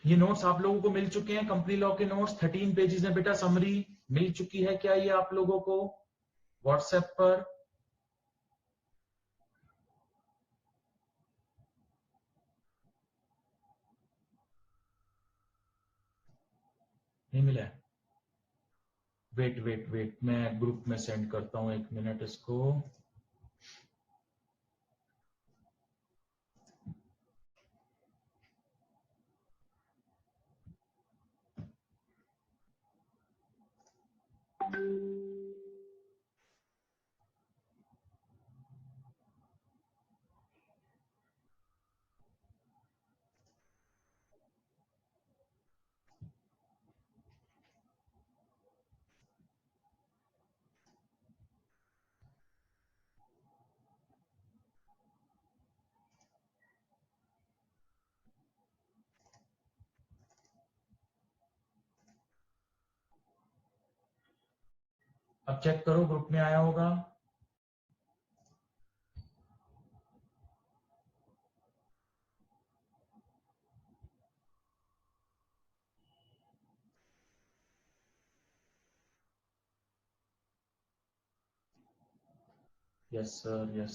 ये नोट्स आप लोगों को मिल चुके हैं, कंपनी लॉ के नोट्स 13 पेजेस में बेटा समरी मिल चुकी है क्या ये आप लोगों को व्हाट्सएप पर? नहीं मिला है? वेट मैं ग्रुप में सेंड करता हूं, 1 मिनट इसको। अब चेक करो ग्रुप में आया होगा। यस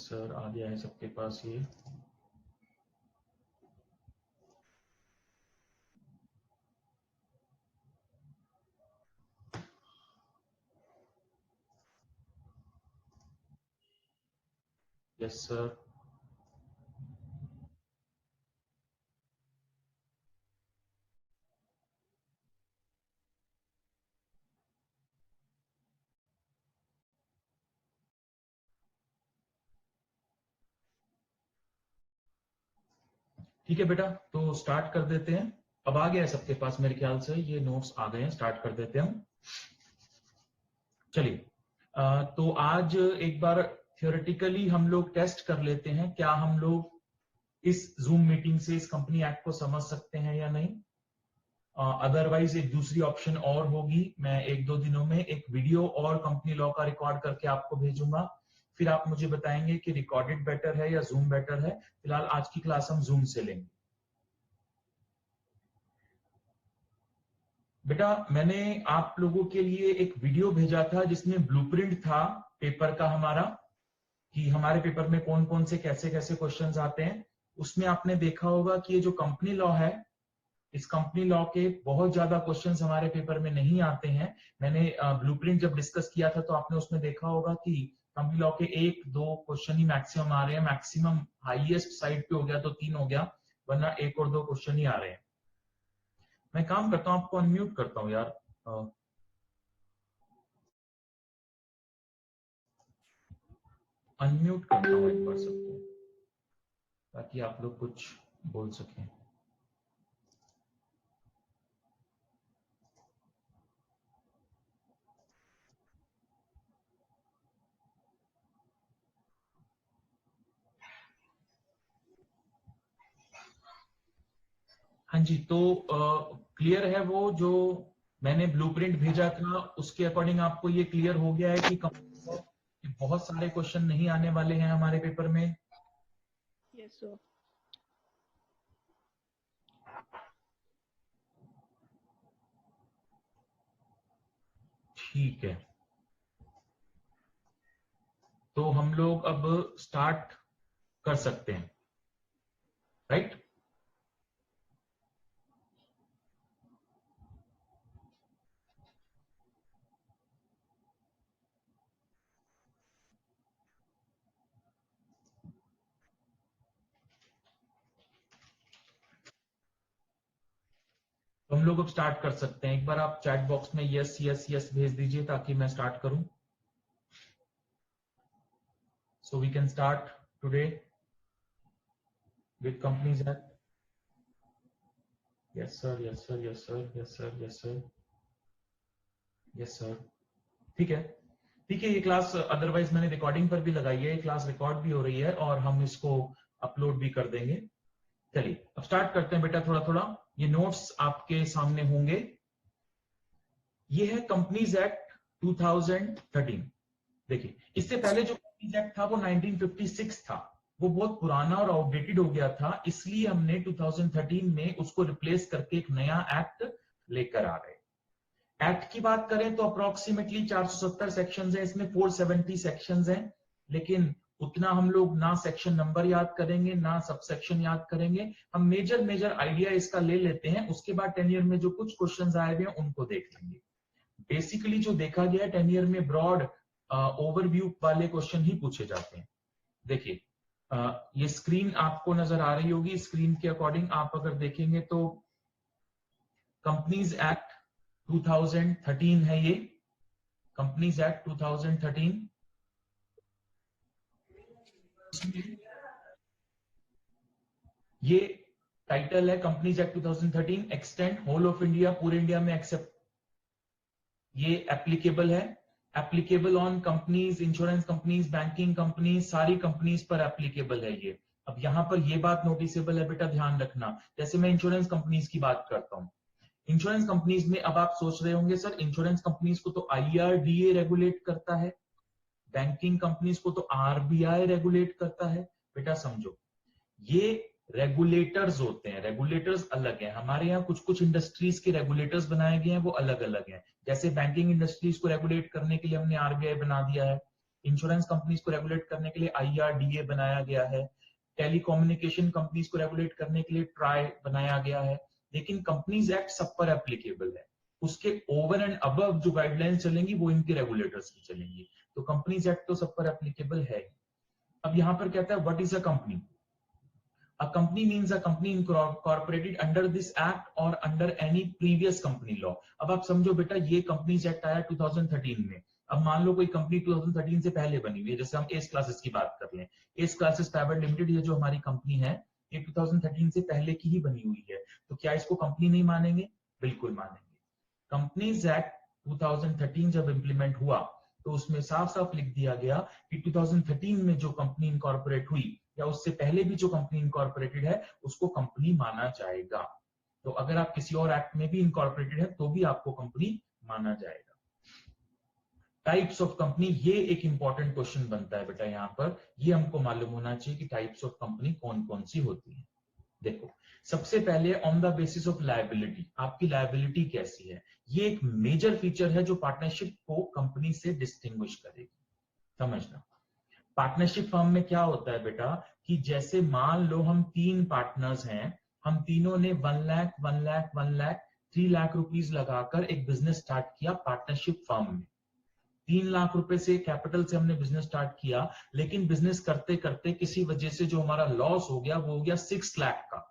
सर आ गया है सबके पास ये। Yes sir. ठीक है बेटा, तो स्टार्ट कर देते हैं। अब आ गया है सबके पास मेरे ख्याल से ये नोट्स आ गए हैं, स्टार्ट कर देते हैं हम। चलिए, तो आज एक बार थियोरेटिकली हम लोग टेस्ट कर लेते हैं क्या हम लोग इस जूम मीटिंग से इस कंपनी एक्ट को समझ सकते हैं या नहीं। अदरवाइज एक दूसरी ऑप्शन और होगी, मैं 1-2 दिनों में एक वीडियो और कंपनी लॉ का रिकॉर्ड करके आपको भेजूंगा, फिर आप मुझे बताएंगे कि रिकॉर्डेड बेटर है या जूम बेटर है। फिलहाल आज की क्लास हम जूम से लेंगे। बेटा मैंने आप लोगों के लिए एक वीडियो भेजा था जिसमें ब्लूप्रिंट था पेपर का हमारा, कि हमारे पेपर में कौन कौन से कैसे कैसे क्वेश्चंस आते हैं। उसमें आपने देखा होगा कि ये जो कंपनी लॉ है, इस कंपनी लॉ के बहुत ज्यादा क्वेश्चंस हमारे पेपर में नहीं आते हैं। मैंने ब्लूप्रिंट जब डिस्कस किया था तो आपने उसमें देखा होगा कि कंपनी लॉ के 1-2 क्वेश्चन ही मैक्सिमम आ रहे हैं, मैक्सिमम हाईएस्ट साइड पे हो गया तो 3 हो गया, वरना 1 और 2 क्वेश्चन ही आ रहे हैं। मैं काम करता हूं, आपको अनम्यूट करता हूं यार, अनम्यूट करता हूं एक बार सबको, ताकि आप लोग कुछ बोल सकें। हाँ जी, तो क्लियर है वो जो मैंने ब्लूप्रिंट भेजा था उसके अकॉर्डिंग आपको ये क्लियर हो गया है कि बहुत सारे क्वेश्चन नहीं आने वाले हैं हमारे पेपर में। Yes sir. ठीक है, तो हम लोग अब स्टार्ट कर सकते हैं, राइट? तो हम लोग अब स्टार्ट कर सकते हैं। एक बार आप चैट बॉक्स में यस यस यस भेज दीजिए ताकि मैं स्टार्ट करूं। So we can start today with companies act. Yes sir, yes sir, yes sir, yes sir, yes sir, yes sir. ठीक है, ठीक है, ये क्लास अदरवाइज मैंने रिकॉर्डिंग पर भी लगाई है, ये क्लास रिकॉर्ड भी हो रही है और हम इसको अपलोड भी कर देंगे। चलिए अब स्टार्ट करते हैं बेटा, थोड़ा थोड़ा ये नोट्स आपके सामने होंगे। ये है कंपनीज एक्ट 2013। देखिए, इससे पहले जो कंपनीज एक्ट था वो 1956 था, वो बहुत पुराना और आउटडेटेड हो गया था, इसलिए हमने 2013 में उसको रिप्लेस करके एक नया एक्ट लेकर आ गए। एक्ट की बात करें तो अप्रोक्सीमेटली 470 सेक्शंस हैं, इसमें 470 सेक्शंस हैं, लेकिन उतना हम लोग ना सेक्शन नंबर याद करेंगे ना सब सेक्शन याद करेंगे। हम मेजर आइडिया इसका ले लेते हैं, उसके बाद 10 ईयर में जो कुछ क्वेश्चंस आए हुए हैं उनको देख लेंगे। बेसिकली जो देखा गया है 10 ईयर में ब्रॉड ओवरव्यू वाले क्वेश्चन ही पूछे जाते हैं। देखिए ये स्क्रीन आपको नजर आ रही होगी, स्क्रीन के अकॉर्डिंग आप अगर देखेंगे तो कंपनीज एक्ट 2013 है, ये कंपनीज एक्ट 2013। ये टाइटल है companies act 2013, extend whole of India, पूरे इंडिया में एक्सेप्ट, ये एप्लीकेबल है, applicable on companies, insurance companies, banking companies, सारी कंपनीज पर एप्लीकेबल है ये। अब यहां पर ये बात नोटिसेबल है बेटा, ध्यान रखना, जैसे मैं इंश्योरेंस कंपनीज की बात करता हूं, इंश्योरेंस कंपनीज में अब आप सोच रहे होंगे सर इंश्योरेंस कंपनीज को तो IRDA रेगुलेट करता है, बैंकिंग कंपनीज को तो RBI रेगुलेट करता है। बेटा समझो, ये रेगुलेटर्स होते हैं, रेगुलेटर्स अलग हैं। हमारे यहाँ कुछ कुछ इंडस्ट्रीज के रेगुलेटर्स बनाए गए हैं, वो अलग अलग हैं। जैसे बैंकिंग इंडस्ट्रीज को रेगुलेट करने के लिए हमने RBI बना दिया है, इंश्योरेंस कंपनीज को रेगुलेट करने के लिए IRDA बनाया गया है, टेलीकम्युनिकेशन कंपनीज को रेगुलेट करने के लिए ट्राई बनाया गया है। लेकिन कंपनीज एक्ट सब पर एप्लीकेबल है, उसके ओवर एंड अबव जो गाइडलाइंस चलेंगी वो इनके रेगुलेटर्स की चलेंगी। तो कंपनीज एक्ट तो सब पर एप्लीकेबल है। अब यहां पर कहता है what is a company. A company means a company incorporated under this act or under any previous company law। अब आप समझो बेटा, ये कंपनीज एक्ट आया 2013 में। अब मान लो कोई कंपनी 2013 से पहले बनी हुई है, जैसे हम एस क्लासेस की बात कर लें, एस क्लासेस प्राइवेट लिमिटेड, ये जो हमारी कंपनी है ये 2013 से पहले की ही बनी हुई है, तो क्या इसको कंपनी नहीं मानेंगे? बिल्कुल मानेंगे। कंपनीज एक्ट 2013 जब इंप्लीमेंट हुआ तो उसमें साफ साफ लिख दिया गया कि 2013 में जो कंपनी इनकॉर्पोरेट हुई या उससे पहले भी जो कंपनी इनकॉर्पोरेटेड है उसको कंपनी माना जाएगा। तो अगर आप किसी और एक्ट में भी इनकॉर्पोरेटेड है तो भी आपको कंपनी माना जाएगा। टाइप्स ऑफ कंपनी, ये एक इंपॉर्टेंट क्वेश्चन बनता है बेटा यहाँ पर, ये हमको मालूम होना चाहिए कि टाइप्स ऑफ कंपनी कौन कौन सी होती है। देखो, सबसे पहले on the basis of liability, आपकी लायबिलिटी कैसी है, ये एक मेजर फीचर है जो पार्टनरशिप को कंपनी से डिस्टिंग्विश करेगी। समझना, पार्टनरशिप फर्म में क्या होता है बेटा कि जैसे मान लो हम 3 पार्टनर्स हैं, हम तीनों ने 1 लाख 1 लाख 1 लाख 3 लाख रुपीस लगाकर एक बिजनेस स्टार्ट किया पार्टनरशिप फर्म में। 3 लाख रुपए से कैपिटल से हमने बिजनेस स्टार्ट किया, लेकिन बिजनेस करते करते किसी वजह से जो हमारा लॉस हो गया वो हो गया 6 लाख का।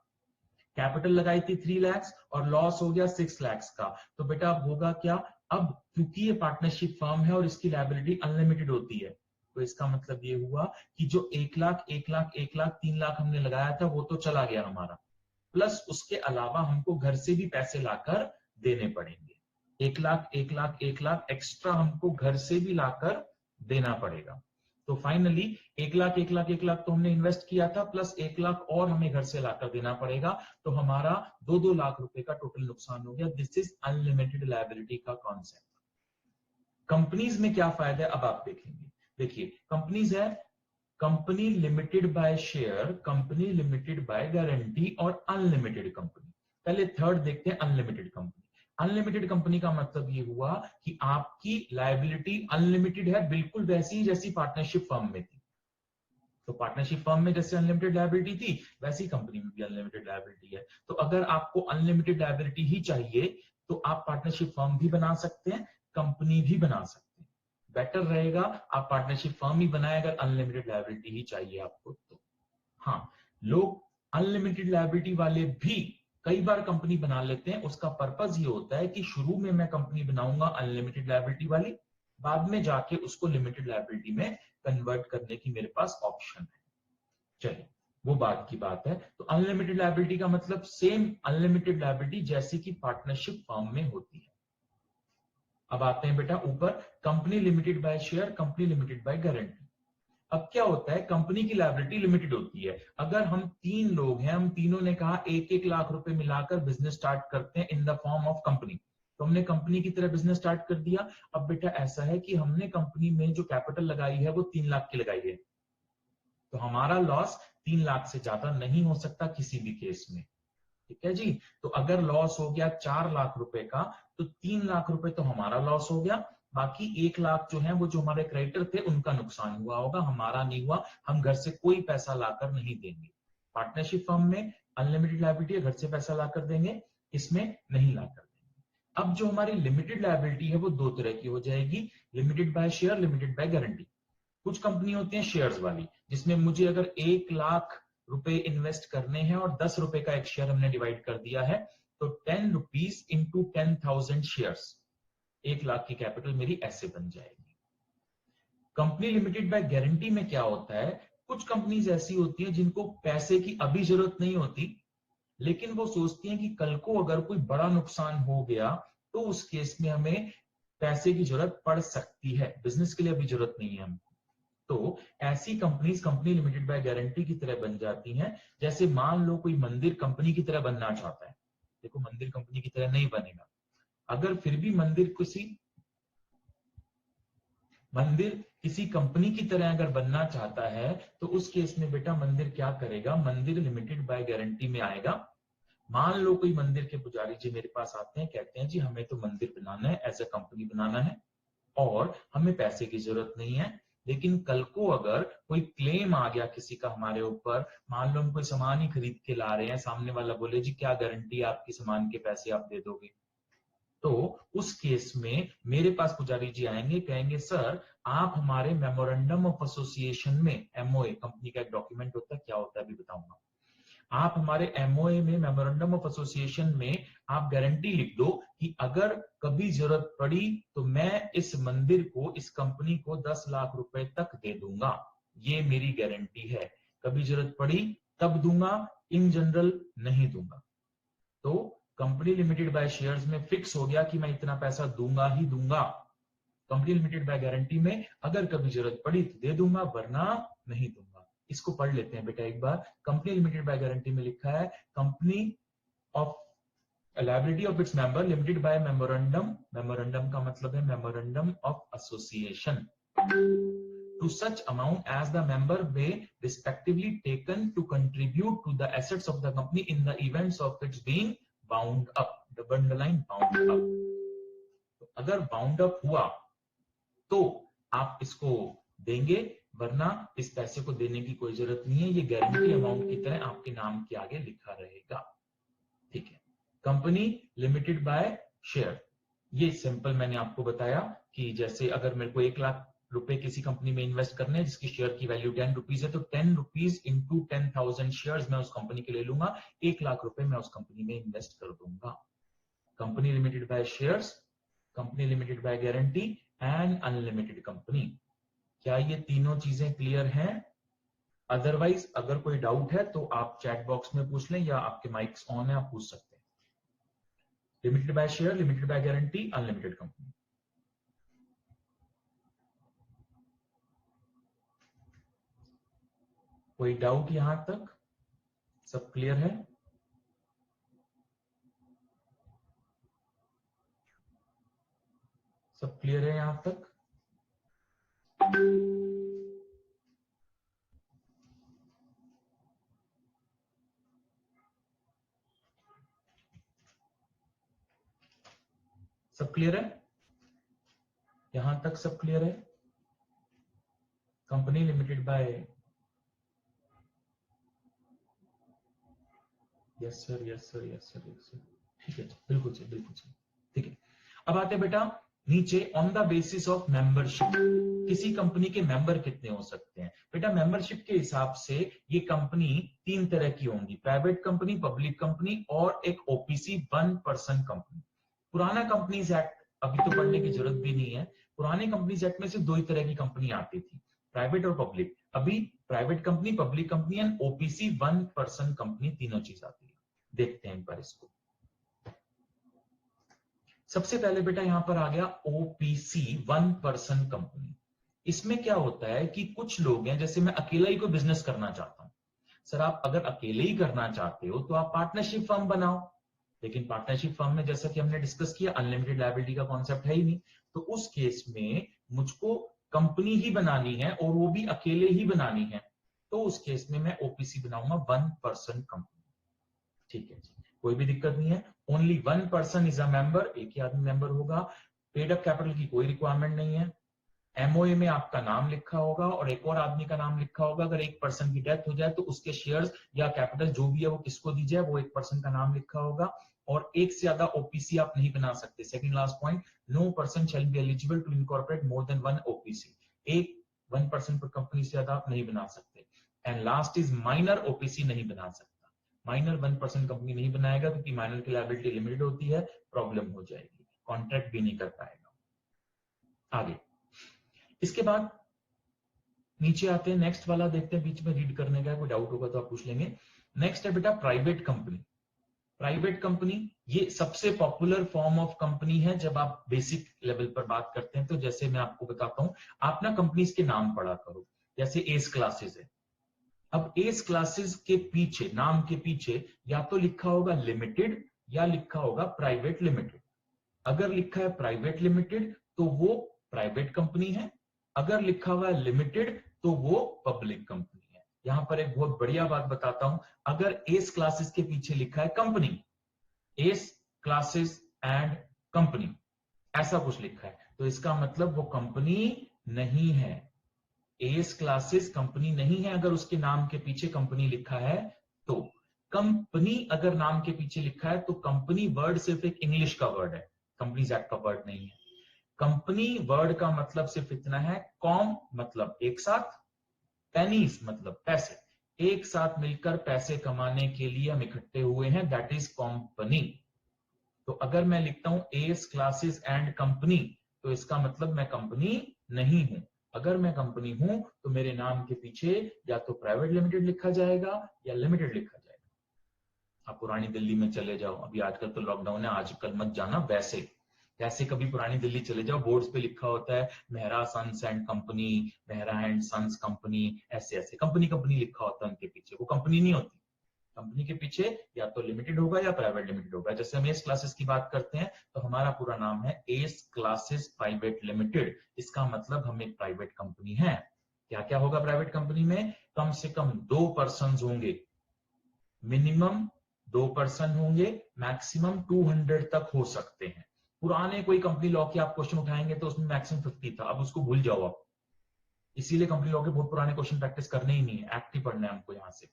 कैपिटल लगाई थी 3 लाख और लॉस हो गया 6 लाख का। तो बेटा अब होगा क्या, अब क्योंकि ये पार्टनरशिप फर्म है और इसकी लायबिलिटी अनलिमिटेड होती है, तो इसका मतलब ये हुआ कि जो 1 लाख 1 लाख 1 लाख 3 लाख हमने लगाया था वो तो चला गया हमारा, प्लस उसके अलावा हमको घर से भी पैसे लाकर देने पड़ेंगे। 1 लाख 1 लाख 1 लाख एक्स्ट्रा हमको घर से भी लाकर देना पड़ेगा। तो फाइनली 1 लाख 1 लाख 1 लाख तो हमने इन्वेस्ट किया था, प्लस 1 लाख और हमें घर से लाकर देना पड़ेगा, तो हमारा 2-2 लाख रुपए का टोटल नुकसान हो गया। दिस इज अनलिमिटेड लायबिलिटी का कॉन्सेप्ट। कंपनीज में क्या फायदा है अब आप देखेंगे। देखिए, कंपनीज है company limited by share, company limited by guarantee और अनलिमिटेड कंपनी। पहले थर्ड देखते हैं, अनलिमिटेड कंपनी। अनलिमिटेड कंपनी का मतलब ये हुआ कि आपकी लायबिलिटी अनलिमिटेड है, बिल्कुल वैसी ही जैसी पार्टनरशिप फर्म में थी। तो पार्टनरशिप फर्म में जैसे अनलिमिटेड लायबिलिटी थी वैसी कंपनी में भी अनलिमिटेड लायबिलिटी है। तो अगर आपको अनलिमिटेड लायबिलिटी ही चाहिए तो आप पार्टनरशिप फर्म भी बना सकते हैं, कंपनी भी बना सकते हैं। बेटर रहेगा आप पार्टनरशिप फर्म ही बनाए अगर अनलिमिटेड लायबिलिटी ही चाहिए आपको तो। हाँ, लोग अनलिमिटेड लायबिलिटी वाले भी कई बार कंपनी बना लेते हैं। उसका पर्पस ये होता है कि शुरू में मैं कंपनी बनाऊंगा अनलिमिटेड लायबिलिटी वाली, बाद में जाके उसको लिमिटेड लायबिलिटी में कन्वर्ट करने की मेरे पास ऑप्शन है। चलिए, वो बात की बात है। तो अनलिमिटेड लायबिलिटी का मतलब सेम अनलिमिटेड लायबिलिटी जैसी कि पार्टनरशिप फर्म में होती है। अब आते हैं बेटा ऊपर, company limited by share, company limited by guarantee. अब क्या होता है, कंपनी की लायबिलिटी लिमिटेड होती है। अगर हम 3 लोग हैं, हम तीनों ने कहा 1-1 लाख रुपए मिलाकर बिजनेस स्टार्ट करते हैं in the form of company, तो हमने कंपनी की तरह बिजनेस स्टार्ट कर दिया। अब बेटा ऐसा है कि हमने कंपनी में जो कैपिटल लगाई है वो 3 लाख की लगाई है, तो हमारा लॉस 3 लाख से ज्यादा नहीं हो सकता किसी भी केस में। ठीक है जी। तो अगर लॉस हो गया 4 लाख रुपए का, तो 3 लाख रुपए तो हमारा लॉस हो गया, बाकी 1 लाख जो है वो जो हमारे क्रेडिटर थे उनका नुकसान हुआ होगा, हमारा नहीं हुआ। हम घर से कोई पैसा लाकर नहीं देंगे। पार्टनरशिप फर्म में अनलिमिटेड लायबिलिटी है, घर से पैसा लाकर देंगे, इसमें नहीं लाकर देंगे। अब जो हमारी लिमिटेड लायबिलिटी है वो 2 तरह की हो जाएगी, limited by share, limited by guarantee. कुछ कंपनी होती है शेयर्स वाली, जिसमें मुझे अगर 1 लाख रुपए इन्वेस्ट करने हैं और 10 रुपए का एक शेयर हमने डिवाइड कर दिया है, तो 10 रुपीज इंटू 10,000 शेयर्स, 1 लाख की कैपिटल मेरी ऐसे बन जाएगी। कंपनी लिमिटेड बाय गारंटी में क्या होता है, कुछ कंपनीज ऐसी होती हैं जिनको पैसे की अभी जरूरत नहीं होती, लेकिन वो सोचती हैं कि कल को अगर कोई बड़ा नुकसान हो गया तो उस केस में हमें पैसे की जरूरत पड़ सकती है, बिजनेस के लिए अभी जरूरत नहीं है हमको। तो ऐसी companies company limited by guarantee की तरह बन जाती हैं। जैसे मान लो कोई मंदिर कंपनी की तरह बनना चाहता है, देखो मंदिर कंपनी की तरह नहीं बनेगा, अगर फिर भी मंदिर किसी कंपनी की तरह अगर बनना चाहता है, तो उस केस में बेटा मंदिर क्या करेगा, मंदिर लिमिटेड बाय गारंटी में आएगा। मान लो कोई मंदिर के पुजारी जी मेरे पास आते हैं, कहते हैं जी हमें तो मंदिर बनाना है, एज ए कंपनी बनाना है और हमें पैसे की जरूरत नहीं है, लेकिन कल को अगर कोई क्लेम आ गया किसी का हमारे ऊपर, मान लो हम कोई सामान ही खरीद के ला रहे हैं, सामने वाला बोले जी क्या गारंटी है आपकी सामान के पैसे आप दे दोगे, तो उस केस में मेरे पास पुजारी जी आएंगे, कहेंगे सर आप हमारे मेमोरेंडम ऑफ एसोसिएशन में, एमओए कंपनी का एक डॉक्यूमेंट होता है, क्या होता है अभी बताऊंगा, आप हमारे एमओए में, मेमोरेंडम ऑफ एसोसिएशन में आप गारंटी लिख दो कि अगर कभी जरूरत पड़ी तो मैं इस मंदिर को, इस कंपनी को 10 लाख रुपए तक दे दूंगा, ये मेरी गारंटी है, कभी जरूरत पड़ी तब दूंगा, इन जनरल नहीं दूंगा। तो कंपनी लिमिटेड बाय शेयर्स में फिक्स हो गया कि मैं इतना पैसा दूंगा ही दूंगा। कंपनी लिमिटेड बाय गारंटी में अगर कभी जरूरत पड़ी तो दे दूंगा, वरना नहीं दूंगा। इसको पढ़ लेते हैं बेटा एक बार। कंपनी लिमिटेड बाय गारंटी में लिखा है company of liability of its member limited by memorandum, memorandum का मतलब है memorandum of association, to such amount as the member may respectively taken to contribute to the assets of the company in the events of its being bound up, double underline bound up। तो अगर bound up हुआ तो आप इसको देंगे, वरना इस पैसे को देने की कोई जरूरत नहीं है, ये गारंटी अमाउंट की तरह आपके नाम के आगे लिखा रहेगा। ठीक है। कंपनी लिमिटेड बाय शेयर, ये सिंपल मैंने आपको बताया कि जैसे अगर मेरे को 1 लाख रुपए किसी कंपनी में इन्वेस्ट करने हैं जिसकी शेयर की वैल्यू 10 रुपीज है, तो 10 रुपीज इंटू 10,000 शेयर्स मैं उस कंपनी के ले लूंगा, 1 लाख रुपए मैं उस कंपनी में इन्वेस्ट कर दूंगा। Company limited by shares, company limited by guarantee and unlimited company. क्या ये तीनों चीजें क्लियर हैं? अदरवाइज अगर कोई डाउट है तो आप चैट बॉक्स में पूछ लें या आपके माइक्स ऑन है, आप पूछ सकते हैं। Limited by share, limited by guarantee, unlimited company. कोई डाउट यहां तक? सब क्लियर है? सब क्लियर है यहां तक? सब क्लियर है? यहां तक सब क्लियर है? Company limited by, yes sir, yes sir, yes sir, yes sir, ठीक है, बिल्कुल सही, बिल्कुल सही। ठीक है, अब आते हैं बेटा नीचे, on the basis of membership, किसी कंपनी के मेंबर कितने हो सकते हैं? बेटा मेंबरशिप के हिसाब से ये कंपनी 3 तरह की होंगी, प्राइवेट कंपनी, पब्लिक कंपनी और एक ओपीसी 1 पर्सन कंपनी। पुराना कंपनीज एक्ट अभी तो पढ़ने की जरूरत भी नहीं है, पुराने कंपनीज एक्ट में से 2 ही तरह की कंपनी आती थी, प्राइवेट और पब्लिक। अभी private company, public company and OPC 1 person company, तीनों चीज आती है। देखते हैं एक बार इसको। सबसे पहले बेटा यहां पर आ गया ओपीसी 1 पर्सन कंपनी। इसमें क्या होता है कि कुछ लोग हैं, जैसे मैं अकेला ही कोई बिजनेस करना चाहता हूं। सर आप अगर अकेले ही करना चाहते हो तो आप पार्टनरशिप फर्म बनाओ, लेकिन पार्टनरशिप फर्म में जैसा कि हमने डिस्कस किया अनलिमिटेड लायबिलिटी का कॉन्सेप्ट है ही नहीं, तो उस केस में मुझको कंपनी ही बनानी है और वो भी अकेले ही बनानी है। तो उस केस में मैं ओपीसी बनाऊंगा 1 पर्सन कंपनी। ठीक है जी, कोई भी दिक्कत नहीं है। Only 1 person is a member, एक ही आदमी मेंबर होगा। पेड अप कैपिटल की कोई रिक्वायरमेंट नहीं है। एमओए में आपका नाम लिखा होगा और एक और आदमी का नाम लिखा होगा। अगर एक पर्सन की डेथ हो जाए तो उसके शेयर्स या कैपिटल जो भी है वो किसको दी जाए, वो एक पर्सन का नाम लिखा होगा। और एक से ज्यादा ओपीसी आप नहीं बना सकते। Second last point, no person shall be eligible to incorporate more than 1 OPC. एक 1 पर्सन पर कंपनी से ज्यादा आप नहीं बना सकते। And last is minor OPC नहीं बना सकता। माइनर 1 पर्सन कंपनी नहीं बनाएगा क्योंकि माइनर की लायबिलिटी लिमिटेड होती है, प्रॉब्लम हो जाएगी, कॉन्ट्रैक्ट भी नहीं कर पाएगा। आगे इसके बाद नीचे आते हैं, नेक्स्ट वाला देखते हैं, बीच में रीड करने का कोई डाउट होगा तो आप पूछ लेंगे। नेक्स्ट है बेटा प्राइवेट कंपनी। प्राइवेट कंपनी ये सबसे पॉपुलर फॉर्म ऑफ कंपनी है जब आप बेसिक लेवल पर बात करते हैं। तो जैसे मैं आपको बताता हूं, आप ना कंपनीज के नाम पढ़ा करो। जैसे एस क्लासेस है, अब एस क्लासेस के पीछे, नाम के पीछे या तो लिखा होगा लिमिटेड या लिखा होगा प्राइवेट लिमिटेड। अगर लिखा है प्राइवेट लिमिटेड तो वो प्राइवेट कंपनी है, अगर लिखा हुआ है लिमिटेड तो वो पब्लिक कंपनी है। यहां पर एक बहुत बढ़िया बात बताता हूं, अगर एस क्लासेस के पीछे लिखा है company, S classes and company, ऐसा कुछ लिखा है, तो इसका मतलब वो कंपनी नहीं है। एस क्लासेस कंपनी नहीं है अगर उसके नाम के पीछे कंपनी लिखा है तो। कंपनी अगर नाम के पीछे लिखा है तो कंपनी वर्ड सिर्फ एक इंग्लिश का वर्ड है, कंपनीज एक्ट का वर्ड नहीं है। कंपनी वर्ड का मतलब सिर्फ इतना है, कॉम मतलब एक साथ, पेनीज मतलब पैसे, एक साथ मिलकर पैसे कमाने के लिए हम इकट्ठे हुए हैं, दैट इज कंपनी। तो अगर मैं लिखता हूं एस क्लासेस एंड कंपनी तो इसका मतलब मैं कंपनी नहीं हूं। अगर मैं कंपनी हूं तो मेरे नाम के पीछे या तो प्राइवेट लिमिटेड लिखा जाएगा या लिमिटेड लिखा जाएगा। आप पुरानी दिल्ली में चले जाओ, अभी आजकल तो लॉकडाउन है, आजकल मत जाना, वैसे जैसे कभी पुरानी दिल्ली चले जाओ, बोर्ड्स पे लिखा होता है Mehra sons and company, Mehra and sons company, ऐसे ऐसे कंपनी कंपनी लिखा होता है उनके पीछे, वो कंपनी नहीं होती। कंपनी के पीछे या तो लिमिटेड होगा या प्राइवेट लिमिटेड होगा। जैसे हम एस क्लासेस की बात करते हैं तो हमारा पूरा नाम है एस क्लासेस प्राइवेट लिमिटेड, इसका मतलब हम एक प्राइवेट कंपनी है। क्या क्या होगा प्राइवेट कंपनी में, कम से कम 2 पर्सन होंगे, मिनिमम 2 पर्सन होंगे, मैक्सिमम 200 तक हो सकते हैं। पुराने कोई कंपनी लॉ के आप क्वेश्चन उठाएंगे तो उसमें मैक्सिमम 50 था, अब उसको भूल जाओ आप। इसीलिए कंपनी लॉ के बहुत पुराने क्वेश्चन प्रैक्टिस करने ही नहीं है, एक्ट ही पढ़ना है हमको यहां से।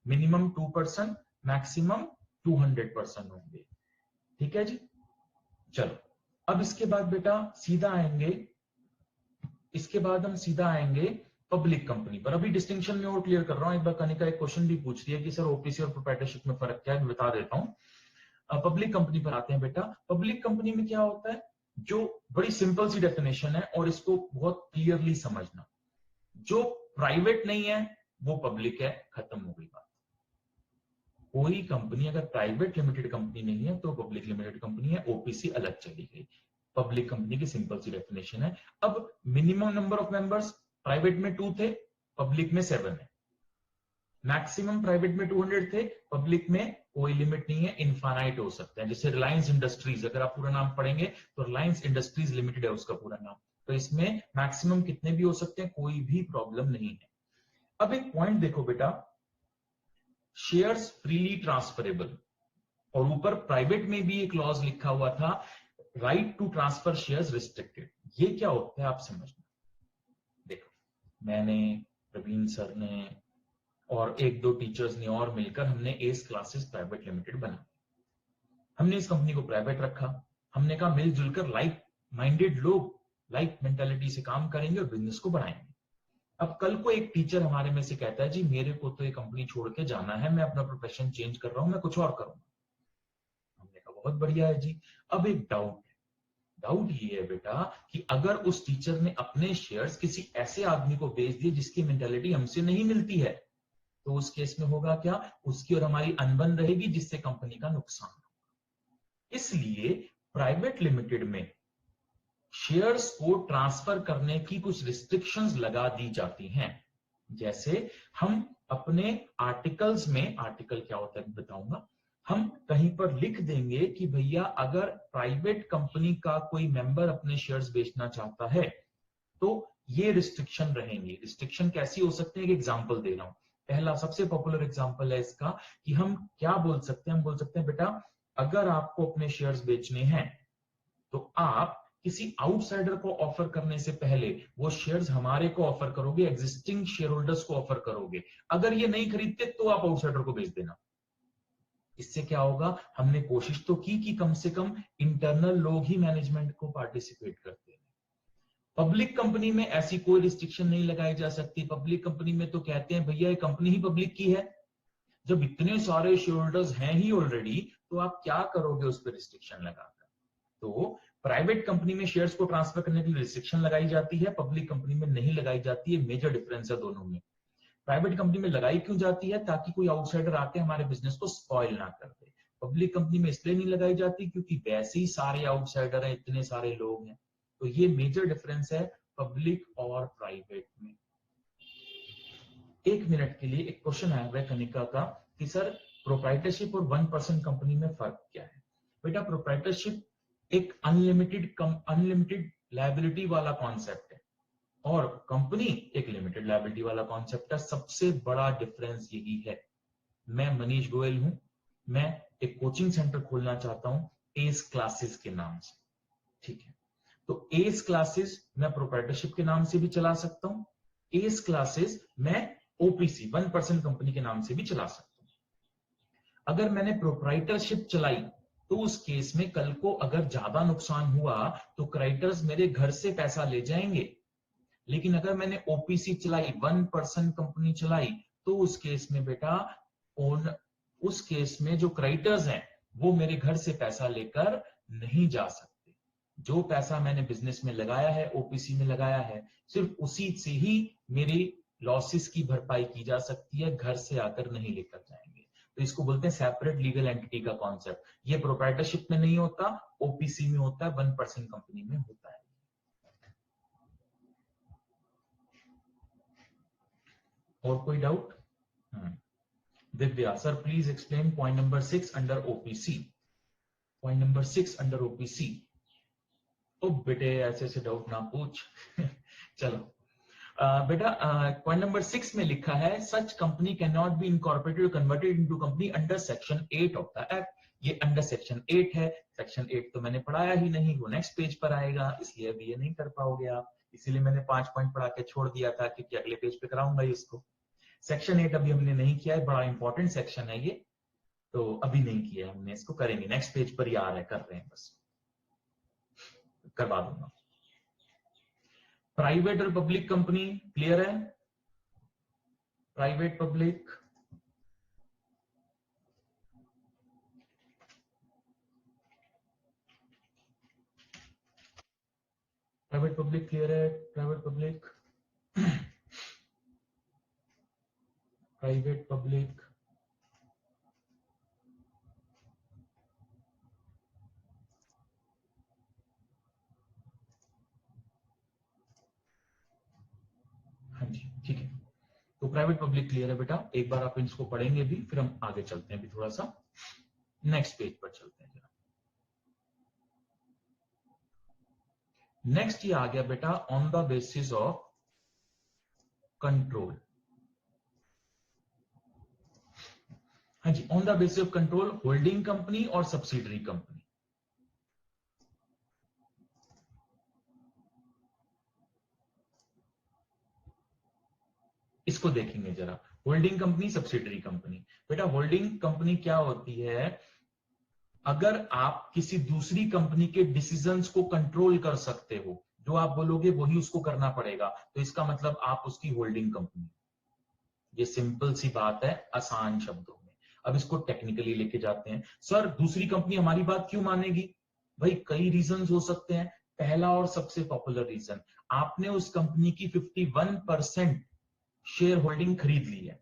मिनिमम 2 पर्सन, मैक्सिमम 200 पर्सन होंगे। ठीक है जी, चलो अब इसके बाद बेटा सीधा आएंगे, इसके बाद हम सीधा आएंगे पब्लिक कंपनी पर। अभी डिस्टिंक्शन में और क्लियर कर रहा हूं, एक बार कनिका एक क्वेश्चन भी पूछ रही है कि सर ओपीसी और प्रोप्राइटरशिप में फर्क क्या है, बता देता हूं। पब्लिक कंपनी पर आते हैं बेटा। पब्लिक कंपनी में क्या होता है, जो बड़ी सिंपल सी डेफिनेशन है और इसको बहुत क्लियरली समझना, जो प्राइवेट नहीं है वो पब्लिक है, खत्म हो गई बात। कोई कंपनी अगर प्राइवेट लिमिटेड कंपनी नहीं है तो पब्लिक लिमिटेड कंपनी है, ओपीसी अलग चली गई। पब्लिक कंपनी की सिंपल सी डेफिनेशन है। अब minimum number of members private में 2 थे, पब्लिक में 7 है। मैक्सिमम प्राइवेट में 200 थे, पब्लिक में कोई लिमिट नहीं है, इनफाइनाइट हो सकते हैं। जैसे रिलायंस इंडस्ट्रीज, अगर आप पूरा नाम पढ़ेंगे तो रिलायंस इंडस्ट्रीज लिमिटेड है उसका पूरा नाम, तो इसमें मैक्सिमम कितने भी हो सकते हैं, कोई भी प्रॉब्लम नहीं है। अब एक पॉइंट देखो बेटा, शेयर्स फ्रीली ट्रांसफरेबल, और ऊपर प्राइवेट में भी एक क्लॉज लिखा हुआ था, right to transfer shares restricted. ये क्या होता है आप समझना। देखो, मैंने, प्रवीण सर ने और 1-2 टीचर्स ने और मिलकर हमने एस क्लासेस प्राइवेट लिमिटेड बना। हमने इस कंपनी को प्राइवेट रखा, हमने कहा मिलजुल कर लाइक माइंडेड लोग लाइक मेंटालिटी से काम करेंगे और बिजनेस को बढ़ाएंगे। अब कल को एक टीचर हमारे में से कहता है जी मेरे को तो ये कंपनी छोड़ के जाना है, मैं अपना प्रोफेशन चेंज कर रहा हूं, मैं कुछ और करूंगा। हमने कहा बहुत बढ़िया है जी। अब एक डाउट है, डाउट ये है बेटा कि अगर उस टीचर ने अपने शेयर्स किसी ऐसे आदमी को बेच दिए जिसकी मेंटालिटी हमसे नहीं मिलती है, तो उस केस में होगा क्या, उसकी और हमारी अनबन रहेगी जिससे कंपनी का नुकसान होगा। इसलिए प्राइवेट लिमिटेड में शेयर्स को ट्रांसफर करने की कुछ रिस्ट्रिक्शंस लगा दी जाती हैं। जैसे हम अपने आर्टिकल्स में, आर्टिकल क्या होता है बताऊंगा, हम कहीं पर लिख देंगे कि भैया अगर प्राइवेट कंपनी का कोई मेंबर अपने शेयर्स बेचना चाहता है तो ये रिस्ट्रिक्शन रहेंगे। रिस्ट्रिक्शन कैसी हो सकती है, एक एग्जांपल दे रहा हूं। पहला सबसे पॉपुलर एग्जांपल है इसका कि हम क्या बोल सकते हैं, हम बोल सकते हैं बेटा अगर आपको अपने शेयर्स बेचने हैं तो आप किसी आउटसाइडर को ऑफर करने से पहले वो शेयर्स हमारे को ऑफर करोगे, एग्जिस्टिंग शेयर होल्डर्स को ऑफर करोगे। अगर ये नहीं खरीदते तो आप आउटसाइडर को बेच देना। इससे क्या होगा, हमने कोशिश तो की कि कम से कम इंटरनल लोग ही मैनेजमेंट को पार्टिसिपेट करते हैं। पब्लिक कंपनी में ऐसी कोई रिस्ट्रिक्शन नहीं लगाई जा सकती। पब्लिक कंपनी में तो कहते हैं भैया ये कंपनी ही पब्लिक की है, जब इतने सारे शेयर होल्डर्स हैं ही ऑलरेडी तो आप क्या करोगे उस पर रिस्ट्रिक्शन लगाकर। तो प्राइवेट कंपनी में शेयर्स को ट्रांसफर करने के लिए रिस्ट्रिक्शन लगाई जाती है, पब्लिक कंपनी में नहीं लगाई जाती है। मेजर डिफरेंस है दोनों में। प्राइवेट कंपनी में लगाई क्यों जाती है, ताकि कोई आउटसाइडर आके हमारे बिजनेस को स्पॉइल ना कर दे। पब्लिक कंपनी में इसलिए नहीं लगाई जाती क्योंकि वैसे ही सारे आउटसाइडर हैं, इतने सारे लोग हैं। तो ये मेजर डिफरेंस है पब्लिक और प्राइवेट में। 1 मिनट के लिए एक क्वेश्चन आया हुआ है कनिका का कि सर प्रोप्राइटरशिप और 1% कंपनी में फर्क क्या है। बेटा प्रोप्राइटरशिप एक अनलिमिटेड लायबिलिटी वाला कॉन्सेप्ट है और कंपनी एक लिमिटेड लायबिलिटी वाला कॉन्सेप्ट है। सबसे बड़ा डिफरेंस यही है। मैं मनीष गोयल हूं, मैं एक कोचिंग सेंटर खोलना चाहता हूं एस क्लासेस के नाम से, ठीक है। तो एस क्लासेस मैं प्रोप्राइटरशिप के नाम से भी चला सकता हूं, एस क्लासेस मैं ओपीसी 1% कंपनी के नाम से भी चला सकता हूं। अगर मैंने प्रोप्राइटरशिप चलाई तो उस केस में कल को अगर ज्यादा नुकसान हुआ तो क्रेडिटर्स मेरे घर से पैसा ले जाएंगे। लेकिन अगर मैंने ओपीसी चलाई, 1% कंपनी चलाई, तो उस केस में बेटा उस केस में जो क्रेडिटर्स हैं वो मेरे घर से पैसा लेकर नहीं जा सकते। जो पैसा मैंने बिजनेस में लगाया है, ओपीसी में लगाया है, सिर्फ उसी से ही मेरी लॉसेस की भरपाई की जा सकती है, घर से आकर नहीं लेकर जाएंगे। तो इसको बोलते हैं सेपरेट लीगल एंटिटी का कॉन्सेप्ट। ये प्रोप्राइटरशिप में नहीं होता, ओपीसी में होता है, 1% कंपनी में होता है। और कोई doubt? Divya sir please explain point number 6 under OPC. Point number 6 under OPC. तो बेटे ऐसे ऐसे डाउट ना पूछ चलो बेटा पॉइंट नंबर 6 में लिखा है such company can not be incorporated converted into company under section 8 of the act. ये अंडर सेक्शन 8 है। सेक्शन 8 तो मैंने पढ़ाया ही नहीं, वो नेक्स्ट पेज पर आएगा, इसलिए अभी ये नहीं कर पाओगे आप। इसीलिए मैंने 5 पॉइंट पढ़ा के छोड़ दिया था क्योंकि अगले पेज पे कराऊंगा इसको। सेक्शन 8 अभी हमने नहीं किया है, बड़ा इंपॉर्टेंट सेक्शन है ये, तो अभी नहीं किया हमने, इसको करेंगे नेक्स्ट पेज पर ही आ रहा है, कर रहे हैं बस, करवा दूंगा। प्राइवेट और पब्लिक कंपनी क्लियर है? प्राइवेट पब्लिक क्लियर है? प्राइवेट पब्लिक प्राइवेट पब्लिक हाँ जी ठीक है। तो प्राइवेट पब्लिक क्लियर है बेटा। एक बार आप इसको पढ़ेंगे भी, फिर हम आगे चलते हैं। अभी थोड़ा सा नेक्स्ट पेज पर चलते हैं जरा। नेक्स्ट ये आ गया बेटा on the basis of control. हाँ जी, on the basis of control holding company और सब्सिडरी कंपनी। इसको देखेंगे जरा, होल्डिंग कंपनी सब्सिडरी कंपनी। बेटा होल्डिंग कंपनी क्या होती है, अगर आप किसी दूसरी कंपनी के डिसीजंस को कंट्रोल कर सकते हो, जो आप बोलोगे वही उसको करना पड़ेगा, तो इसका मतलब आप उसकी होल्डिंग कंपनी। ये सिंपल सी बात है आसान शब्दों में। अब इसको टेक्निकली लेके जाते हैं। सर दूसरी कंपनी हमारी बात क्यों मानेगी? भाई कई रीजंस हो सकते हैं। पहला और सबसे पॉपुलर रीजन, आपने उस कंपनी की 51% शेयर होल्डिंग खरीद ली है।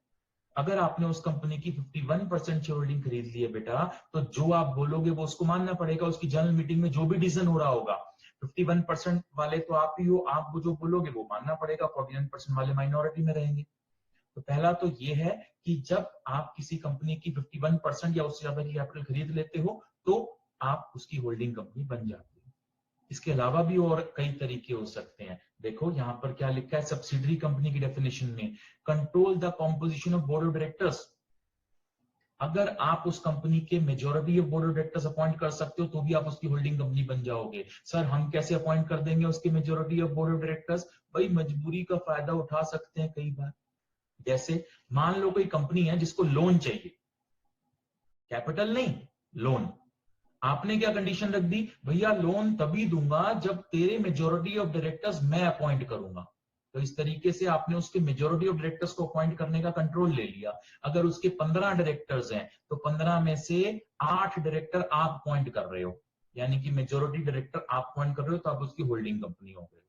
अगर आपने उस कंपनी की 51% शेयर होल्डिंग खरीद ली है बेटा, तो जो आप बोलोगे वो उसको मानना पड़ेगा। उसकी जनरल मीटिंग में जो भी डिसीजन हो रहा होगा, 51% वाले तो आप ही हो, आप वो जो बोलोगे वो मानना पड़ेगा। 49% वाले माइनॉरिटी में रहेंगे। तो पहला तो ये है कि जब आप किसी कंपनी की 51% या उससे ज्यादा की कैपिटल खरीद लेते हो तो आप उसकी होल्डिंग कंपनी बन जाती है। इसके अलावा भी और कई तरीके हो सकते हैं। देखो यहां पर क्या लिखा है सब्सिडरी कंपनी की डेफिनेशन में, control the composition of board of directors. अगर आप उस कंपनी के majority of board of directors appoint कर सकते हो तो भी आप उसकी होल्डिंग कंपनी बन जाओगे। सर हम कैसे अपॉइंट कर देंगे उसकी majority of board of directors? भाई मजबूरी का फायदा उठा सकते हैं कई बार। जैसे मान लो कोई कंपनी है जिसको लोन चाहिए, कैपिटल नहीं, लोन। आपने क्या कंडीशन रख दी, भैया लोन तभी दूंगा जब तेरे मेजोरिटी ऑफ डायरेक्टर्स मैं अपॉइंट करूंगा। तो इस तरीके से आपने उसके मेजोरिटी ऑफ डायरेक्टर्स को अपॉइंट करने का कंट्रोल ले लिया। अगर उसके 15 डायरेक्टर्स हैं तो 15 में से 8 डायरेक्टर आप अपॉइंट कर रहे हो, यानी कि मेजोरिटी डायरेक्टर आप अपॉइंट कर रहे हो, तो आप उसकी होल्डिंग कंपनी हो गई।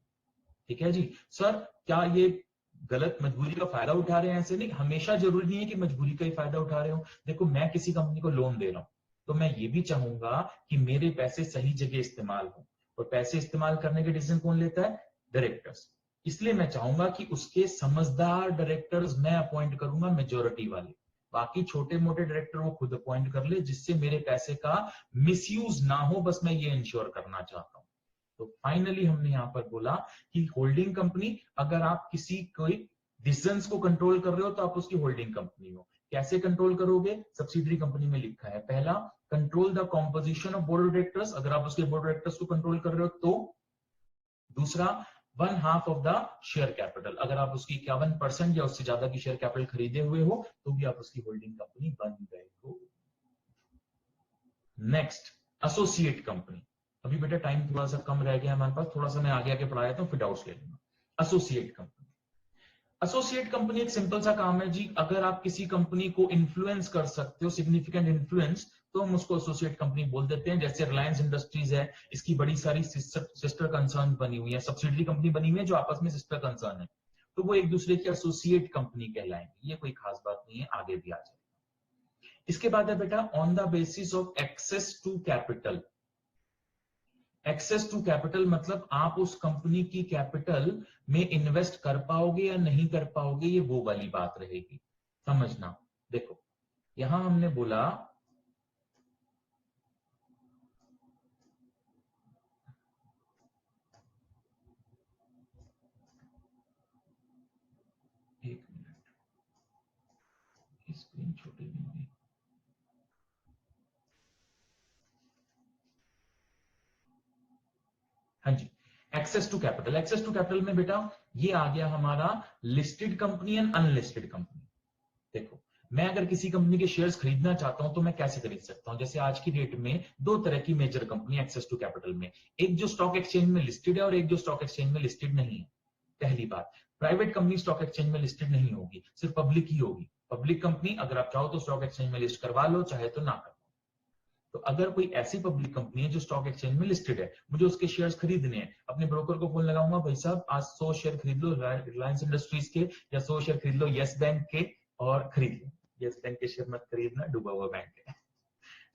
ठीक है जी। सर क्या ये गलत मजबूरी का फायदा उठा रहे हैं? ऐसे नहीं, हमेशा जरूरी नहीं है कि मजबूरी का ही फायदा उठा रहे हो। देखो मैं किसी कंपनी को लोन दे रहा हूं तो मैं ये भी चाहूंगा कि मेरे पैसे सही जगह इस्तेमाल हो, और पैसे इस्तेमाल करने के डिसीजन कौन लेता है? डायरेक्टर्स। इसलिए मैं चाहूंगा कि उसके समझदार डायरेक्टर्स मैं अपॉइंट करूंगा, मेजोरिटी वाले। बाकी छोटे मोटे डायरेक्टर वो खुद अपॉइंट कर ले, जिससे मेरे पैसे का मिसयूज ना हो, बस मैं ये इंश्योर करना चाहता हूं। तो फाइनली हमने यहां पर बोला कि होल्डिंग कंपनी, अगर आप किसी कोई डिसीजंस को कंट्रोल कर रहे हो तो आप उसकी होल्डिंग कंपनी हो। कैसे कंट्रोल करोगे? सब्सिडरी कंपनी में लिखा है, पहला control the composition of board of directors, अगर आप उसके बोर्ड ऑफ डायरेक्टर्स को कंट्रोल कर रहे हो तो। दूसरा 1/2 ऑफ द शेयर कैपिटल, अगर आप उसकी 51% या उससे ज्यादा की शेयर कैपिटल खरीदे हुए हो तो भी आप उसकी होल्डिंग कंपनी बन गए हो। Next associate company. अभी बेटा टाइम थोड़ा सा कम रह गया हमारे पास, थोड़ा सा मैं आगे आगे पढ़ाया था, फिर डाउट्स ले लूंगा। एसोसिएट कंपनी, एसोसिएट कंपनी एक सिंपल सा काम है जी, अगर आप किसी कंपनी को इन्फ्लुएंस कर सकते हो, सिग्निफिकेंट इन्फ्लुएंस, तो हम उसको एसोसिएट कंपनी बोल देते हैं। जैसे रिलायंस इंडस्ट्रीज है, इसकी बड़ी सारी सिस्टर कंसर्न बनी हुई है, सब्सिडरी कंपनी बनी हुई है जो आपस में सिस्टर कंसर्न है, तो वो एक दूसरे की एसोसिएट कंपनी कहलाएंगे। ये कोई खास बात नहीं है, आगे भी आ जाए। इसके बाद है बेटा on the basis of access to capital. Access to capital मतलब आप उस कंपनी की कैपिटल में इन्वेस्ट कर पाओगे या नहीं कर पाओगे, ये वो वाली बात रहेगी, समझना। देखो यहां हमने बोला एक मिनट, स्क्रीन छोटी नहीं हुई। हाँ जी, access to capital. Access to capital में बेटा ये आ गया हमारा listed company and unlisted company. देखो मैं अगर किसी कंपनी के शेयर्स खरीदना चाहता हूं तो मैं कैसे खरीद सकता हूं? जैसे आज की डेट में दो तरह की major company access to capital में, एक जो स्टॉक एक्सचेंज में लिस्टेड है और एक जो स्टॉक एक्सचेंज में लिस्टेड नहीं है। पहली बात, प्राइवेट कंपनी स्टॉक एक्सचेंज में लिस्टेड नहीं होगी, सिर्फ पब्लिक ही होगी। पब्लिक कंपनी अगर आप चाहो तो स्टॉक एक्सचेंज में लिस्ट करवा लो, चाहे तो ना करो। तो अगर कोई ऐसी पब्लिक कंपनी है जो स्टॉक एक्सचेंज में लिस्टेड है, मुझे उसके शेयर्स खरीदने हैं, अपने ब्रोकर को फोन लगाऊंगा, भाई साहब आज 100 शेयर खरीद लो रिलायंस इंडस्ट्रीज के, या 100 शेयर खरीद लो यस बैंक के, और खरीद लो। यस बैंक के शेयर मत खरीदना, डूबा हुआ बैंक है।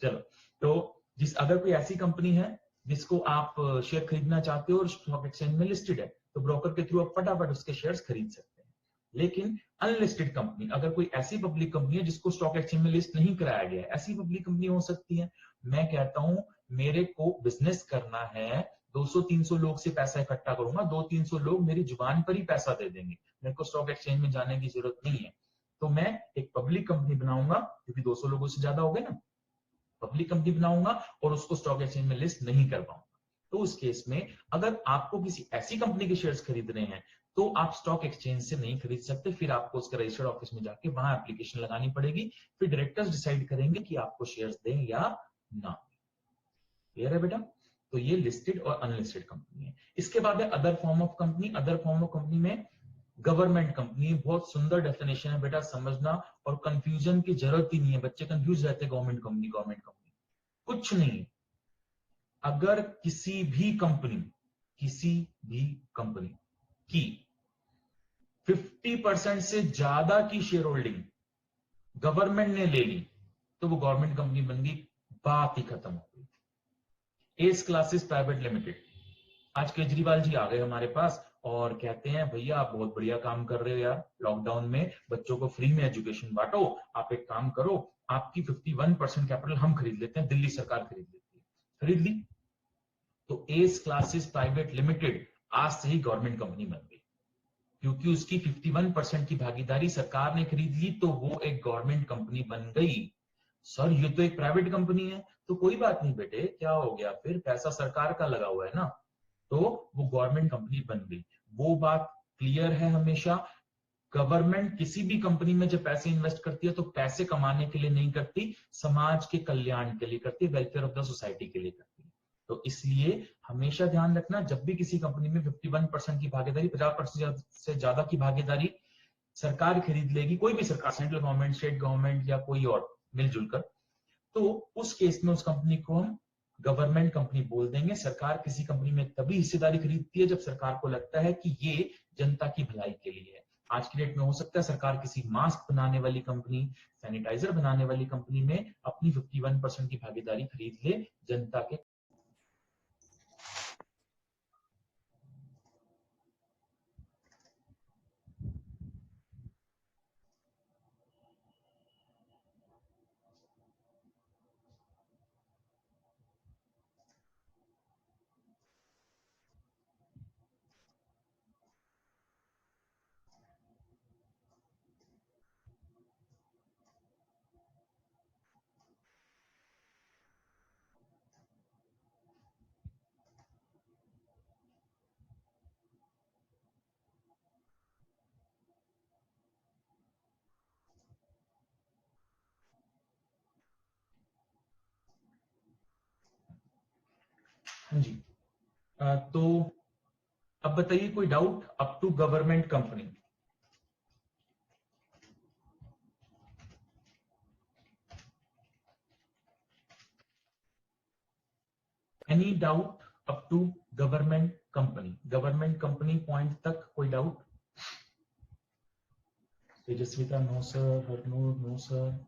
चलो, तो अगर कोई ऐसी कंपनी है जिसको आप शेयर खरीदना चाहते हो और स्टॉक एक्सचेंज में लिस्टेड है, तो ब्रोकर के थ्रू आप फटाफट उसके शेयर्स खरीद सकते हैं। लेकिन अनलिस्टेड कंपनी, अगर कोई ऐसी पब्लिक कंपनी है जिसको स्टॉक एक्सचेंज में लिस्ट नहीं कराया गया है, ऐसी पब्लिक कंपनी हो सकती है। मैं कहता हूं मेरे को बिजनेस करना है, 200-300 लोग से पैसा इकट्ठा करूंगा, 200-300 लोग मेरी जुबान पर ही पैसा दे देंगे, मेरे को स्टॉक एक्सचेंज में जाने की जरूरत नहीं है। तो मैं एक पब्लिक कंपनी बनाऊंगा, क्योंकि 200 लोगों से ज्यादा हो गए ना, पब्लिक कंपनी बनाऊंगा और उसको स्टॉक एक्सचेंज में लिस्ट नहीं कर पाऊंगा। तो उस केस में अगर आपको किसी ऐसी कंपनी के शेयर्स खरीदने हैं तो आप स्टॉक एक्सचेंज से नहीं खरीद सकते, फिर आपको उसके रजिस्टर्ड ऑफिस में जाके वहां एप्लीकेशन लगानी पड़ेगी, फिर डायरेक्टर्स डिसाइड करेंगे कि आपको शेयर्स दें या ना। क्लियर है बेटा? तो ये लिस्टेड और अनलिस्टेड कंपनी है। इसके बाद है other form of company. Other form of company में गवर्नमेंट कंपनी, बहुत सुंदर डेफिनेशन है बेटा, समझना, और कंफ्यूजन की जरूरत ही नहीं है। बच्चे कंफ्यूज रहते हैं, गवर्नमेंट कंपनी कुछ नहीं। अगर किसी भी कंपनी की 50% से ज्यादा की शेयर होल्डिंग गवर्नमेंट ने ले ली तो वो गवर्नमेंट कंपनी बन गई, बात ही खत्म हो गई। एस क्लासेस प्राइवेट लिमिटेड, आज केजरीवाल जी आ गए हमारे पास और कहते हैं भैया आप बहुत बढ़िया काम कर रहे हो यार, लॉकडाउन में बच्चों को फ्री में एजुकेशन बांटो, आप एक काम करो, आपकी 51% कैपिटल हम खरीद लेते हैं, दिल्ली सरकार खरीद लेती है। खरीद ली। तो एस क्लासेस प्राइवेट लिमिटेड आज से ही गवर्नमेंट कंपनी बन गई, क्योंकि उसकी 51% की भागीदारी सरकार ने खरीद ली, तो वो एक गवर्नमेंट कंपनी बन गई। सर ये तो एक प्राइवेट कंपनी है। तो कोई बात नहीं बेटे, क्या हो गया, फिर पैसा सरकार का लगा हुआ है ना, तो वो गवर्नमेंट कंपनी बन गई। वो बात क्लियर है हमेशा। गवर्नमेंट किसी भी कंपनी में जब पैसे इन्वेस्ट करती है तो पैसे कमाने के लिए नहीं करती, समाज के कल्याण के लिए करती है, वेलफेयर ऑफ द सोसाइटी के लिए करती है। तो इसलिए हमेशा ध्यान रखना, जब भी किसी कंपनी में 51% की भागीदारी, 50% से ज्यादा की भागीदारी सरकार खरीद लेगी, कोई भी सरकार, सेंट्रल गवर्नमेंट, स्टेट गवर्नमेंट या कोई और मिलजुल कर, तो उस केस में उस कंपनी को हम गवर्नमेंट कंपनी बोल देंगे। सरकार किसी कंपनी में तभी हिस्सेदारी खरीदती है जब सरकार को लगता है कि ये जनता की भलाई के लिए है। आज की डेट में हो सकता है सरकार किसी मास्क बनाने वाली कंपनी, सैनिटाइजर बनाने वाली कंपनी में अपनी 51% की भागीदारी खरीद ले जनता के। हाँ जी, तो अब बताइए कोई doubt up to government company? Any doubt up to government company? Government company point तक कोई doubt? Tejaswita no sir, Harnoor no sir.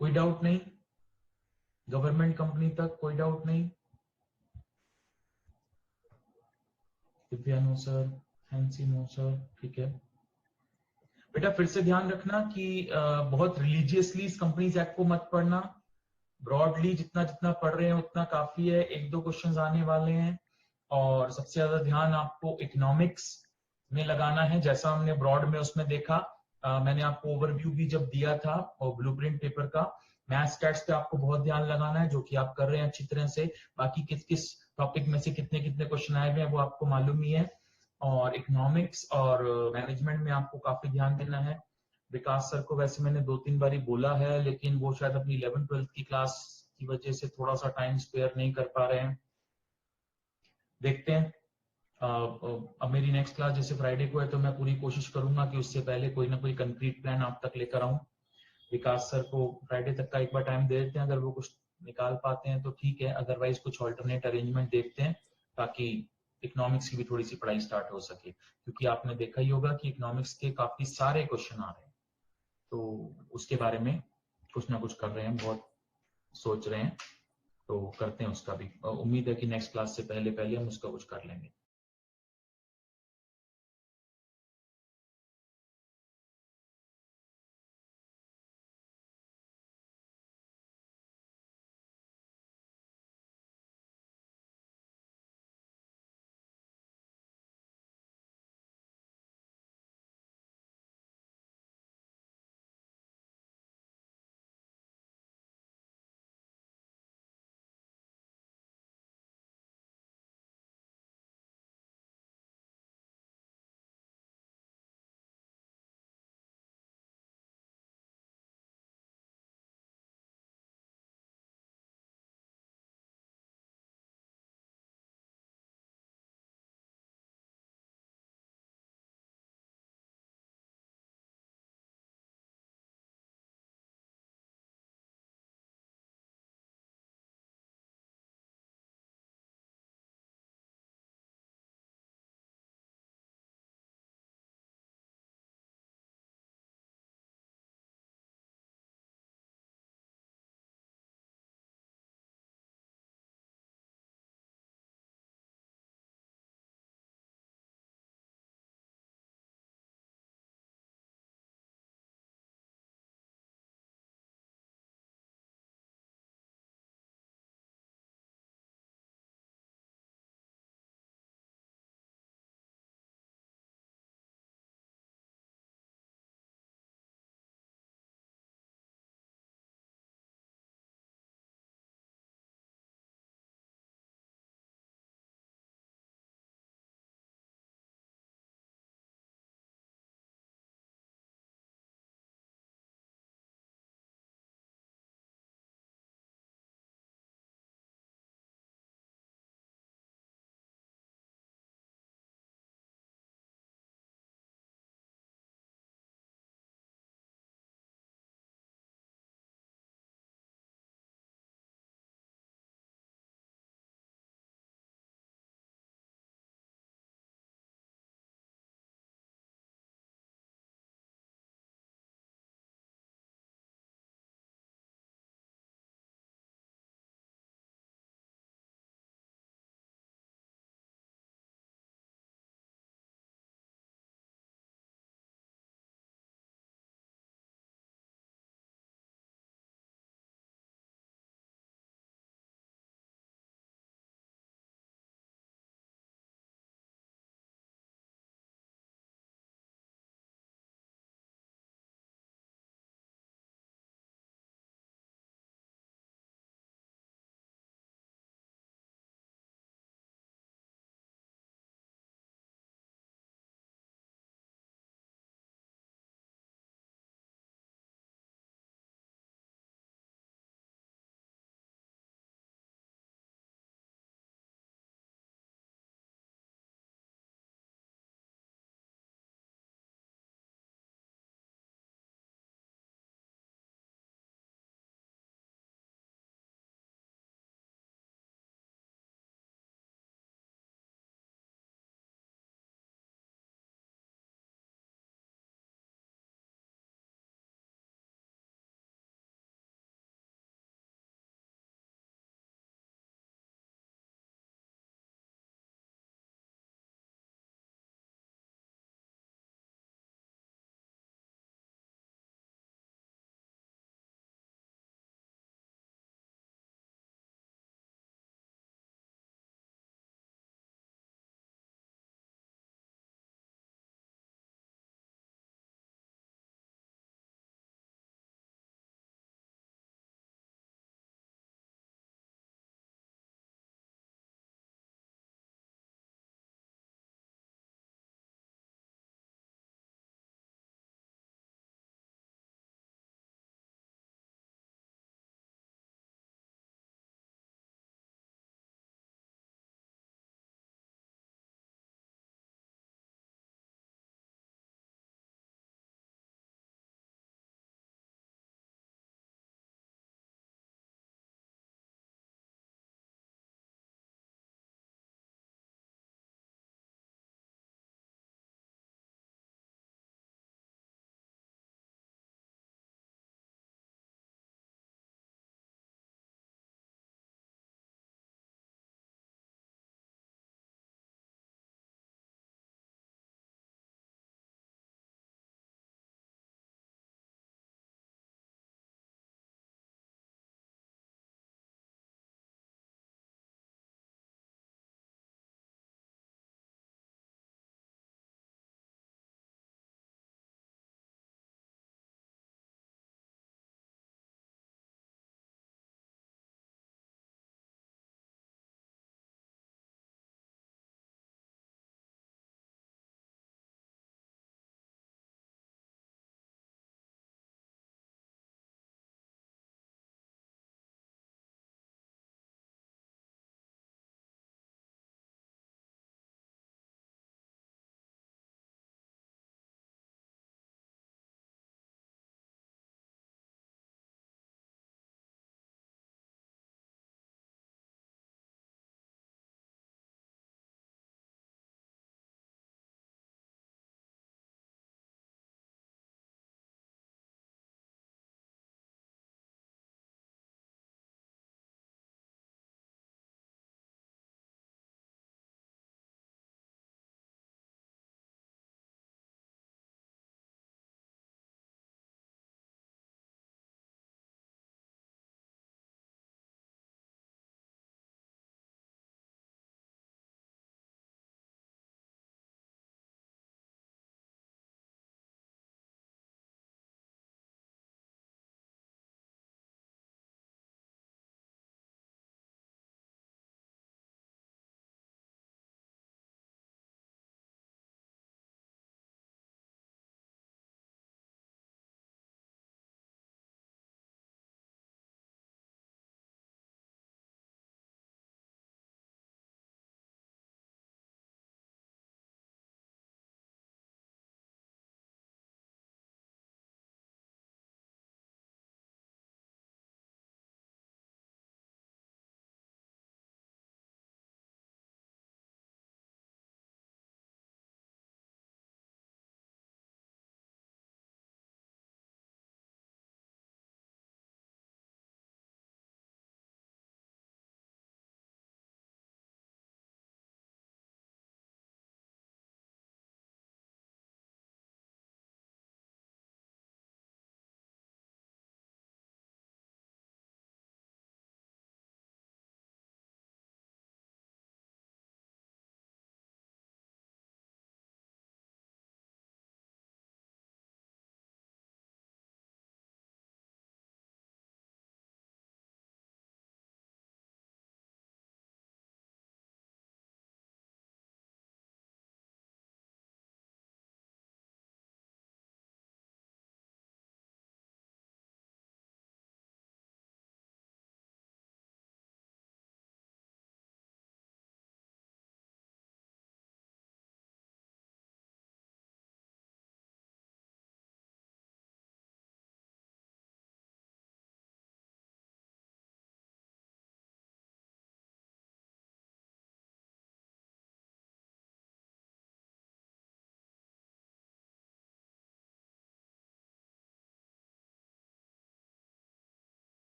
कोई डाउट नहीं? गवर्नमेंट कंपनी तक कोई डाउट नहीं? Divya no sir, Hansi no sir, ठीक है। बेटा फिर से ध्यान रखना कि बहुत रिलीजियसली इस कंपनीज एक्ट को मत पढ़ना। ब्रॉडली जितना जितना पढ़ रहे हैं उतना काफी है, एक दो क्वेश्चंस आने वाले हैं। और सबसे ज्यादा ध्यान आपको इकोनॉमिक्स में लगाना है, जैसा हमने ब्रॉड में उसमें देखा। मैंने आपको ओवरव्यू भी जब दिया था और ब्लूप्रिंट पेपर का, मैथ्स स्टैट्स पे आपको बहुत ध्यान लगाना है, जो कि आप कर रहे हैं अच्छी तरह से। बाकी किस किस टॉपिक में से कितने कितने क्वेश्चन आए हुए हैं वो आपको मालूम ही है। और इकोनॉमिक्स और मैनेजमेंट में आपको काफी ध्यान देना है। विकास सर को वैसे मैंने 2-3 बार बोला है, लेकिन वो शायद अपनी 11th-12th की क्लास की वजह से थोड़ा सा टाइम स्पेयर नहीं कर पा रहे हैं। देखते हैं। अब मेरी नेक्स्ट क्लास जैसे फ्राइडे को है, तो मैं पूरी कोशिश करूंगा कि उससे पहले कोई ना कोई कंक्रीट प्लान आप तक लेकर आऊं। विकास सर को फ्राइडे तक का एक बार टाइम दे देते हैं, अगर वो कुछ निकाल पाते हैं तो ठीक है, अदरवाइज कुछ ऑल्टरनेट अरेंजमेंट देखते हैं, ताकि इकोनॉमिक्स की भी थोड़ी सी पढ़ाई स्टार्ट हो सके। क्योंकि आपने देखा ही होगा कि इकोनॉमिक्स के काफी सारे क्वेश्चन आ रहे हैं, तो उसके बारे में कुछ ना कुछ कर रहे हैं, बहुत सोच रहे हैं, तो करते हैं उसका भी। उम्मीद है कि नेक्स्ट क्लास से पहले पहले हम उसका कुछ कर लेंगे।